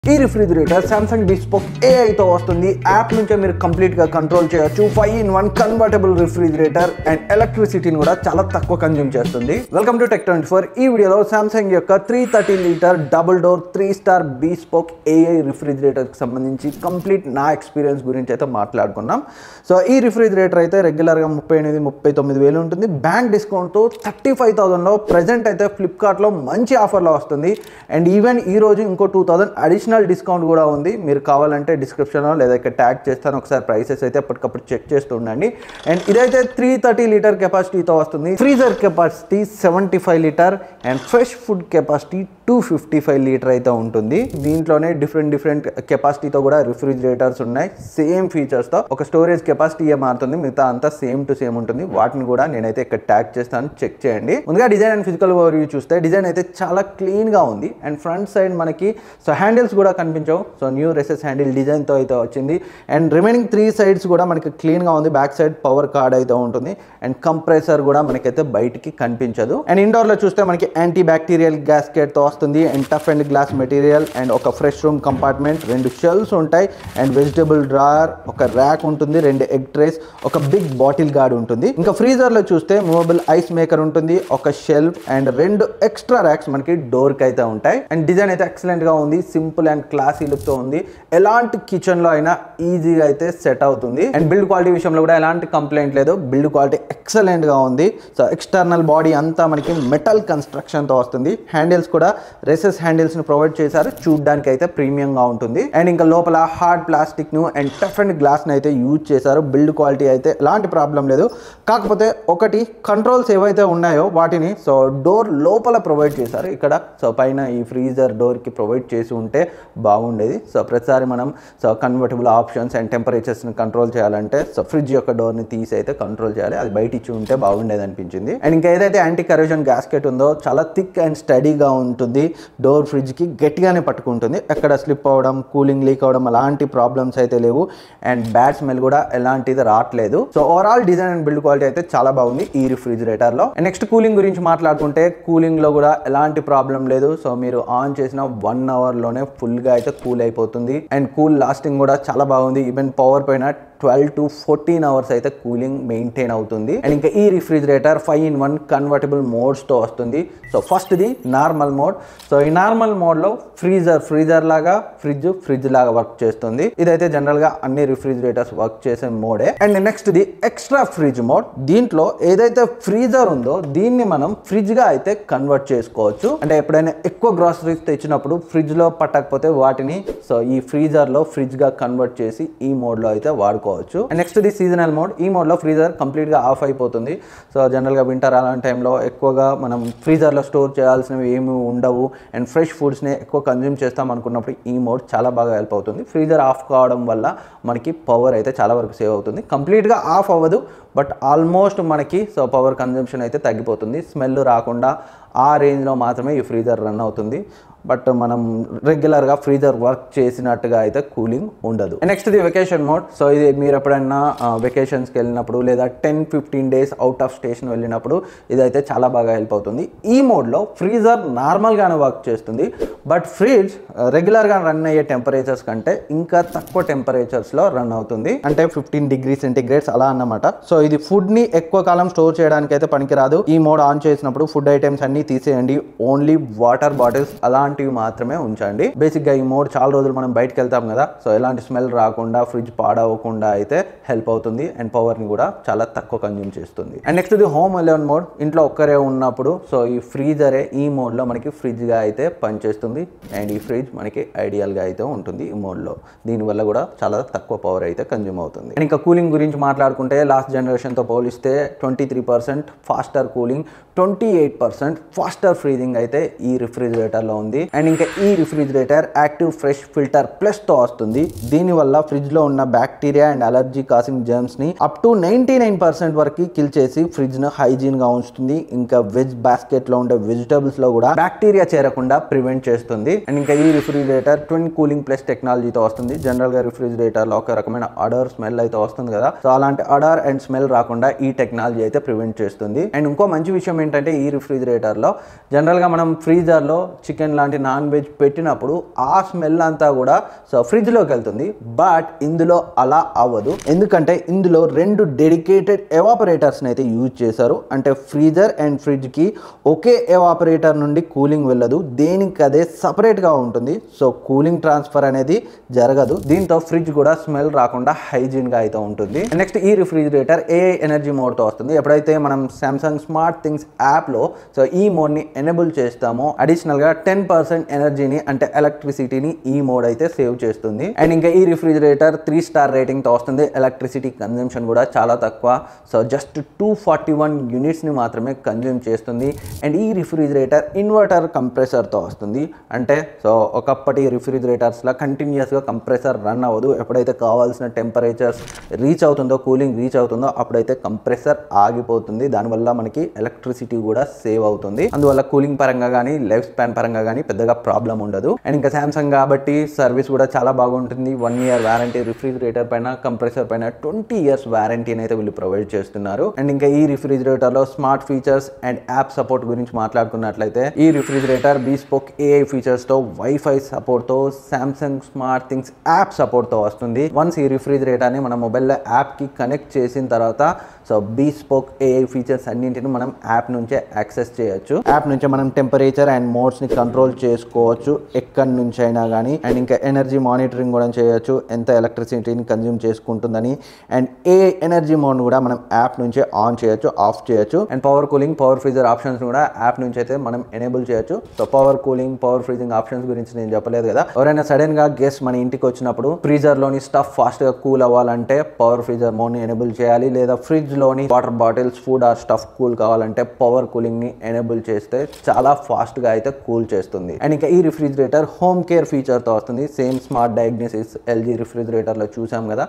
ఈ refrigerator Samsung బిస్పోక్ AI తో వస్తుంది. యాప్ నుంచే మీరు కంప్లీట్ గా కంట్రోల్ చేయొచ్చు. 5-in-1 కన్వర్టబుల్ రిఫ్రిజిరేటర్ అండ్ ఎలక్ట్రిసిటీని కూడా చాలా తక్కువ కన్జ్యూమ్ చేస్తుంది. Welcome to Tech24. ఈ వీడియోలో సామ్సంగ్ యొక్క 330 litre double door 3-star బిస్పోక్ AI refrigerator కి సంబంధించి కంప్లీట్ నా ఎక్స్పీరియన్స్ గురించి అయితే మాట్లాడుకున్నాం. సో ఈ రిఫ్రిజిరేటర్ అయితే రెగ్యులర్ గా 38-39 వేలు ఉంటుంది. బ్యాంక్ డిస్కౌంట్ తో 35,000 లో ప్రెజెంట్ అయితే ఫ్లిప్కార్ట్ లో మంచి ఆఫర్ లో వస్తుంది. అండ్ ఈవెన్ ఈ రోజు ఇంకో 2,000 అడిషనల్ డిస్కౌంట్ కూడా ఉంది. మీరు కావాలంటే డిస్క్రిప్షన్లో లేదా ఇక్కడ ట్యాగ్ చేస్తాను, ఒకసారి ప్రైసెస్ అయితే అప్పటికప్పుడు చెక్ చేస్తూ ఉండండి. అండ్ ఇదైతే 330 లీటర్ కెపాసిటీతో వస్తుంది. Freezer capacity 75 litre and fresh food capacity 255 litre అయితే ఉంటుంది. దీంట్లోనే డిఫరెంట్ కెపాసిటీతో కూడా రిఫ్రిజిరేటర్స్ ఉన్నాయి. సేమ్ ఫీచర్స్తో ఒక స్టోరేజ్ కెపాసిటీ మారుతుంది, మిగతా అంతా సేమ్ టు సేమ్ ఉంటుంది. వాటిని కూడా నేనైతే ఇక్కడ ట్యాగ్ చేస్తాను, చెక్ చేయండి. ముందుగా డిజైన్ అండ్ ఫిజికల్ ఓవర్వ్యూ చూస్తే డిజైన్ అయితే చాలా క్లీన్గా ఉంది. అండ్ ఫ్రంట్ సైడ్ మనకి హ్యాండిల్స్ కూడా కనిపించవు. సో న్యూ రెసెస్ హ్యాండిల్ డిజైన్తో అయితే వచ్చింది. అండ్ రిమైనింగ్ 3 సైడ్స్ కూడా మనకి క్లీన్గా ఉంది. బ్యాక్ సైడ్ పవర్ కార్డ్ అయితే ఉంటుంది. అండ్ కంప్రెసర్ కూడా మనకైతే బయటికి కనిపించదు. అండ్ ఇండోర్లో చూస్తే మనకి యాంటీ బ్యాక్టీరియల్ గ్యాస్కెట్తో వస్తుంది. And tough and glass material and ఒక ఫ్రెష్ రూమ్ కంపార్ట్మెంట్, 2 షెల్ఫ్స్ ఉంటాయి. అండ్ వెజిటబుల్ డ్రాయర్, ఒక ర్యాక్ ఉంటుంది, 2 ఎగ్ ట్రేస్, ఒక బిగ్ బాటిల్ గార్డ్ ఉంటుంది. ఇంకా ఫ్రీజర్లో చూస్తే మూవబుల్ ఐస్ మేకర్ ఉంటుంది, ఒక షెల్ఫ్ అండ్ 2 ఎక్స్ట్రా ర్యాక్స్ మనకి డోర్కి అయితే ఉంటాయి. అండ్ డిజైన్ అయితే ఎక్సలెంట్గా ఉంది. సింపుల్ అండ్ క్లాసీ లుక్తో ఉంది. ఎలాంటి కిచెన్లో అయినా ఈజీగా అయితే సెట్ అవుతుంది. అండ్ బిల్డ్ క్వాలిటీ విషయంలో కూడా ఎలాంటి కంప్లైంట్ లేదు. బిల్డ్ క్వాలిటీ ఎక్సలెంట్గా ఉంది. సో ఎక్స్టర్నల్ బాడీ అంతా మనకి మెటల్ కన్స్ట్రక్షన్తో వస్తుంది. హ్యాండిల్స్ కూడా రెసెస్ హ్యాండిల్స్ని ప్రొవైడ్ చేశారు. చూడడానికి అయితే ప్రీమియంగా ఉంటుంది. అండ్ ఇంకా లోపల హార్డ్ ప్లాస్టిక్ను అండ్ టఫ్ అండ్ గ్లాస్ని అయితే యూజ్ చేశారు. బిల్డ్ క్వాలిటీ అయితే ఎలాంటి ప్రాబ్లం లేదు. కాకపోతే ఒకటి కంట్రోల్స్ ఏవైతే ఉన్నాయో వాటిని డోర్ లోపల ప్రొవైడ్ చేశారు. ఇక్కడ పైన ఈ ఫ్రీజర్ డోర్కి ప్రొవైడ్ చేసి ఉంటే బాగుండేది. ప్రతిసారి మనం కన్వర్టబుల్ ఆప్షన్స్ అండ్ టెంపరేచర్స్ని కంట్రోల్ చేయాలంటే ఫ్రిడ్జ్ యొక్క డోర్ని తీసి అయితే కంట్రోల్ చేయాలి. అది బయట ఇచ్చి ఉంటే బాగుండేది అనిపించింది. అండ్ ఇంకా ఏదైతే యాంటీ కరోజన్ గ్యాస్కెట్ ఉందో చాలా థిక్ అండ్ స్టడీగా ఉంటుంది. డోర్ ఫ్రిడ్జ్కి గట్టిగానే పట్టుకుంటుంది. ఎక్కడ స్లిప్ అవ్వడం, కూలింగ్ లీక్ అవ్వడం అలాంటి ప్రాబ్లమ్స్ అయితే లేవు. అండ్ బ్యాడ్ స్మెల్ కూడా ఎలాంటిది రావట్లేదు. Overall design and build quality అయితే చాలా బాగుంది ఈ రిఫ్రిజిరేటర్లో. నెక్స్ట్ కూలింగ్ గురించి మాట్లాడుకుంటే కూలింగ్లో కూడా ఎలాంటి ప్రాబ్లం లేదు. మీరు ఆన్ చేసిన 1 అవర్లోనే ఫుల్గా అయితే కూల్ అయిపోతుంది. అండ్ కూల్ లాస్టింగ్ కూడా చాలా బాగుంది. ఈవెన్ పవర్ పైన 12 to 14 అవర్స్ అయితే కూలింగ్ మెయింటైన్ అవుతుంది. అండ్ ఇంకా ఈ రిఫ్రిజిరేటర్ 5-in-1 కన్వర్టబుల్ మోడ్స్తో వస్తుంది. ఫస్ట్ది నార్మల్ మోడ్. ఈ నార్మల్ మోడ్లో ఫ్రీజర్ లాగా ఫ్రిడ్జ్ లాగా వర్క్ చేస్తుంది. ఇదైతే జనరల్గా అన్ని రిఫ్రిజిరేటర్స్ వర్క్ చేసే మోడే. అండ్ నెక్స్ట్ది ఎక్స్ట్రా ఫ్రిడ్జ్ మోడ్. దీంట్లో ఏదైతే ఫ్రీజర్ ఉందో దీన్ని మనం ఫ్రిడ్జ్గా అయితే కన్వర్ట్ చేసుకోవచ్చు. అంటే ఎప్పుడైనా ఎక్కువ గ్రాసరీస్ తెచ్చినప్పుడు ఫ్రిడ్జ్లో పట్టకపోతే వాటిని ఈ ఫ్రీజర్లో ఫ్రిడ్జ్గా కన్వర్ట్ చేసి ఈ మోడ్లో అయితే వాడుకోవచ్చు. Next the seasonal mode. ఈ మోడ్లో ఫ్రీజర్ కంప్లీట్గా ఆఫ్ అయిపోతుంది. జనరల్గా వింటర్ అలాంటి టైంలో ఎక్కువగా మనం ఫ్రీజర్లో స్టోర్ చేయాల్సినవి ఏమి ఉండవు. అండ్ ఫ్రెష్ ఫుడ్స్ని ఎక్కువ కన్జ్యూమ్ చేస్తాం అనుకున్నప్పుడు ఈ మోడ్ చాలా బాగా హెల్ప్ అవుతుంది. ఫ్రీజర్ ఆఫ్ కావడం వల్ల మనకి పవర్ అయితే చాలా వరకు సేవ్ అవుతుంది. కంప్లీట్గా ఆఫ్ అవ్వదు, బట్ ఆల్మోస్ట్ మనకి పవర్ కన్జంప్షన్ అయితే తగ్గిపోతుంది. స్మెల్ రాకుండా ఆ రేంజ్లో మాత్రమే ఈ ఫ్రీజర్ రన్ అవుతుంది. బట్ మనం రెగ్యులర్గా ఫ్రీజర్ వర్క్ చేసినట్టుగా అయితే కూలింగ్ ఉండదు. Next the vacation mode. ఇది మీరు ఎప్పుడైనా వెకేషన్స్కి వెళ్ళినప్పుడు లేదా 10-15 డేస్ అవుట్ ఆఫ్ స్టేషన్ వెళ్ళినప్పుడు ఇదైతే చాలా బాగా హెల్ప్ అవుతుంది. ఈ మోడ్లో ఫ్రీజర్ నార్మల్గానే వర్క్ చేస్తుంది, బట్ ఫ్రిడ్జ్ రెగ్యులర్గా రన్ అయ్యే టెంపరేచర్స్ కంటే ఇంకా తక్కువ టెంపరేచర్స్లో రన్ అవుతుంది. అంటే 15 degrees Celsius అలా అన్నమాట. ఇది ఫుడ్ని ఎక్కువ కాలం స్టోర్ చేయడానికి అయితే పనికిరాదు. ఈ మోడ్ ఆన్ చేసినప్పుడు ఫుడ్ ఐటమ్స్ అన్ని తీసేయండి. ఓన్లీ వాటర్ బాటిల్స్ అలాంటివి మాత్రమే ఉంచండి. బేసిక్ గా ఈ మోడ్ చాలా రోజులు మనం బయటకు వెళ్తాం కదా, ఎలాంటి స్మెల్ రాకుండా ఫ్రిడ్జ్ పాడవకుండా అయితే హెల్ప్ అవుతుంది. అండ్ పవర్ ని కూడా చాలా తక్కువ కన్జ్యూమ్ చేస్తుంది. And next the home alone mode. ఇంట్లో ఒక్కరే ఉన్నప్పుడు ఈ ఫ్రీజరే ఈ మోడ్ లో మనకి ఫ్రిడ్జ్ గా అయితే పనిచేస్తుంది. అండ్ ఈ ఫ్రిడ్జ్ మనకి ఐడియల్ గా అయితే ఉంటుంది ఈ మోడ్ లో. దీనివల్ల కూడా చాలా తక్కువ పవర్ అయితే కన్జ్యూమ్ అవుతుంది. అండ్ ఇంకా కూలింగ్ గురించి మాట్లాడుకుంటే లాస్ట్ జనరేషన్ తో పోలిస్తే 23% ఫాస్టర్ కూలింగ్, 28% ఫాస్టర్ ఫ్రీజింగ్ అయితే ఈ రిఫ్రిజిరేటర్లో ఉంది. అండ్ ఇంకా ఈ రిఫ్రిజిరేటర్ యాక్టివ్ ఫ్రెష్ ఫిల్టర్ ప్లస్తో వస్తుంది. దీనివల్ల ఫ్రిడ్జ్లో ఉన్న బ్యాక్టీరియా అండ్ అలర్జీ కాసింగ్ జర్మ్స్ని అప్ టు 99% వరకు కిల్ చేసి ఫ్రిడ్జ్ను హైజీన్గా ఉంచుతుంది. ఇంకా వెజ్ బాస్కెట్లో ఉండే వెజిటబుల్స్లో కూడా బ్యాక్టీరియా చేరకుండా ప్రివెంట్ చేస్తుంది. అండ్ ఇంకా ఈ రిఫ్రిజిరేటర్ ట్విన్ కూలింగ్ ప్లస్ టెక్నాలజీతో వస్తుంది. జనరల్గా రిఫ్రిజిరేటర్లో ఒక రకమైన అడర్ స్మెల్ అయితే వస్తుంది కదా, అలాంటి అడర్ అండ్ స్మెల్ స్మెల్ రాకుండా ఈ టెక్నాలజీ అయితే ప్రివెంట్ చేస్తుంది. అండ్ ఇంకో మంచి విషయం ఏంటంటే ఈ రిఫ్రిజిరేటర్లో జనరల్గా మనం ఫ్రీజర్లో చికెన్ లాంటి నాన్ వెజ్ పెట్టినప్పుడు ఆ స్మెల్ అంతా కూడా ఫ్రిడ్జ్లోకి వెళ్తుంది. బట్ ఇందులో అలా అవ్వదు, ఎందుకంటే ఇందులో 2 డెడికేటెడ్ ఎవాపరేటర్స్ని అయితే యూజ్ చేశారు. అంటే ఫ్రీజర్ అండ్ ఫ్రిడ్జ్కి ఒకే ఎవాపరేటర్ నుండి కూలింగ్ వెళ్ళదు, దేనికి అదే సపరేట్గా ఉంటుంది. సో కూలింగ్ ట్రాన్స్ఫర్ అనేది జరగదు. దీంతో ఫ్రిడ్జ్ కూడా స్మెల్ రాకుండా హైజీన్గా అయితే ఉంటుంది. నెక్స్ట్ ఈ రిఫ్రిజిరేటర్ AI ఎనర్జీ మోడ్తో వస్తుంది. ఎప్పుడైతే మనం సామ్సంగ్ స్మార్ట్ థింగ్స్ యాప్లో ఈ మోడ్ని ఎనేబుల్ చేస్తామో అడిషనల్గా 10% ఎనర్జీని అంటే ఎలక్ట్రిసిటీని ఈ మోడ్ అయితే సేవ్ చేస్తుంది. అండ్ ఇంకా ఈ రిఫ్రిజిరేటర్ 3 స్టార్ రేటింగ్తో వస్తుంది. ఎలక్ట్రిసిటీ కన్జంప్షన్ కూడా చాలా తక్కువ, జస్ట్ 241 యూనిట్స్ని మాత్రమే కన్జ్యూమ్ చేస్తుంది. అండ్ ఈ రిఫ్రిజిరేటర్ ఇన్వర్టర్ కంప్రెసర్తో వస్తుంది. అంటే ఒకప్పటి రిఫ్రిజిరేటర్స్లో కంటిన్యూస్గా కంప్రెసర్ రన్ అవ్వదు, ఎప్పుడైతే కావాల్సిన టెంపరేచర్స్ రీచ్ అవుతుందో, కూలింగ్ రీచ్ అవుతుందో అప్పుడైతే కంప్రెసర్ ఆగిపోతుంది. దానివల్ల మనకి ఎలక్ట్రిసిటీ కూడా సేవ్ అవుతుంది. అందువల్ల కూలింగ్ పరంగా కానీ లైఫ్ స్పాన్ పరంగా కానీ పెద్దగా ప్రాబ్లం ఉండదు. అండ్ ఇంకా సామ్సంగ్ కాబట్టి సర్వీస్ కూడా చాలా బాగుంటుంది. 1 ఇయర్ వారంటీ రిఫ్రిజిరేటర్ పైన, కంప్రెసర్ పైన 20 ఇయర్స్ వారంటీని అయితే వీళ్ళు ప్రొవైడ్ చేస్తున్నారు. అండ్ ఇంకా ఈ రిఫ్రిజిరేటర్లో smart features and app support గురించి మాట్లాడుకున్నట్లయితే ఈ రిఫ్రిజిరేటర్ బీస్పోక్ AI ఫీచర్స్తో, వైఫై సపోర్ట్తో, సామ్సంగ్ స్మార్ట్ థింగ్స్ యాప్ సపోర్ట్తో వస్తుంది. వన్స్ ఈ రిఫ్రిజిరేటర్ని మన మొబైల్లో యాప్కి కనెక్ట్ చేసిన తర్వాత బీస్పోక్ AI ఫీచర్స్ అన్నింటిని మనం యాప్ నుంచే యాక్సెస్ చేయొచ్చు. యాప్ నుంచే మనం టెంపరేచర్ అండ్ మోడ్స్ని కంట్రోల్ చేసుకోవచ్చు ఎక్కడి నుంచి అయినా కానీ. అండ్ ఇంకా ఎనర్జీ మానిటరింగ్ కూడా చేయొచ్చు, ఎంత ఎలక్ట్రిసిటీని కన్జ్యూమ్ చేసుకుంటుందని. అండ్ AI ఎనర్జీ మోడ్ కూడా మనం యాప్ నుంచే ఆన్ చేయొచ్చు, ఆఫ్ చేయొచ్చు. And power cooling, power freezer options కూడా యాప్ నుంచి అయితే మనం ఎనేబుల్ చేయొచ్చు. Power cooling, power freezing options గురించి నేను చెప్పలేదు కదా. ఎవరైనా సడన్ గా గెస్ట్ మన ఇంటికి వచ్చినప్పుడు ఫ్రీజర్ లోని స్టఫ్ ఫాస్ట్ గా కూల్ అవ్వాలంటే పవర్ ఫ్రీజర్ మోడ్ ని ఎనేబుల్ చేయాలి, లేదా ఫ్రిడ్జ్ లోని water bottles, food or stuff cool కావాలంటే పవర్ కూలింగ్ ని ఎనేబుల్ చేస్తే చాలా ఫాస్ట్ గా అయితే కూల్ చేస్తుంది. అండ్ ఇంకా ఈ రిఫ్రిజిరేటర్ హోమ్ కేర్ ఫీచర్ తో వస్తుంది. Same smart diagnosis LG refrigerator లో చూసాం కదా,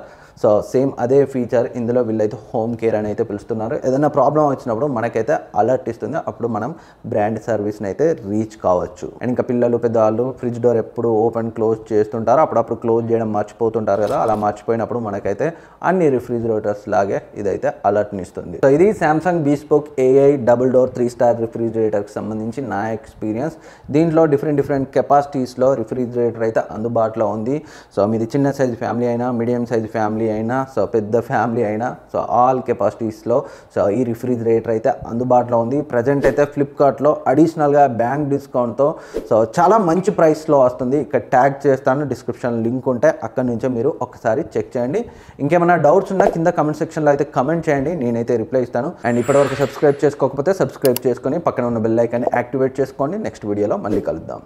సేమ్ అదే ఫీచర్ ఇందులో వీళ్ళైతే హోమ్ కేర్ అని అయితే పిలుస్తున్నారు. ఏదైనా ప్రాబ్లం వచ్చినప్పుడు మనకైతే అలర్ట్ ఇస్తుంది, అప్పుడు మనం బ్రాండ్ సర్వీస్ని అయితే రీచ్ కావచ్చు. అండ్ ఇంకా పిల్లలు, పెద్దవాళ్ళు ఫ్రిడ్జ్ డోర్ ఎప్పుడు ఓపెన్ క్లోజ్ చేస్తుంటారు, అప్పుడప్పుడు క్లోజ్ చేయడం మర్చిపోతుంటారు కదా, అలా మర్చిపోయినప్పుడు మనకైతే అన్ని రిఫ్రిజిరేటర్స్ లాగే ఇదైతే అలర్ట్ని ఇస్తుంది. ఇది Samsung bespoke AI double door 3 star రిఫ్రిజిరేటర్కి సంబంధించి నా ఎక్స్పీరియన్స్. దీంట్లో డిఫరెంట్ కెపాసిటీస్లో రిఫ్రిజిరేటర్ అయితే అందుబాటులో ఉంది. మీది చిన్న సైజ్ ఫ్యామిలీ అయినా, మీడియం సైజ్ ఫ్యామిలీ అయినా, పెద్ద ఫ్యామిలీ అయినా, ఆల్ కెపాసిటీస్లో ఈ రిఫ్రిజిరేటర్ అయితే అందుబాటులో ఉంది. ప్రజెంట్ అయితే ఫ్లిప్కార్ట్లో అడిషనల్గా బ్యాంక్ డిస్కౌంట్తో చాలా మంచి ప్రైస్లో వస్తుంది. ఇక్కడ ట్యాగ్ చేస్తాను, డిస్క్రిప్షన్ లింక్ ఉంటే అక్కడ నుంచే మీరు ఒకసారి చెక్ చేయండి. ఇంకేమైనా డౌట్స్ ఉన్నా కింద కమెంట్ సెక్షన్లో అయితే కమెంట్ చేయండి, నేనైతే రిప్లై ఇస్తాను. అండ్ ఇప్పటివరకు సబ్స్క్రైబ్ చేసుకోకపోతే సబ్స్క్రైబ్ చేసుకొని పక్కన ఉన్న బెల్ ఐకాన్ని యాక్టివేట్ చేసుకోండి. నెక్స్ట్ వీడియోలో మళ్ళీ కలుద్దాం.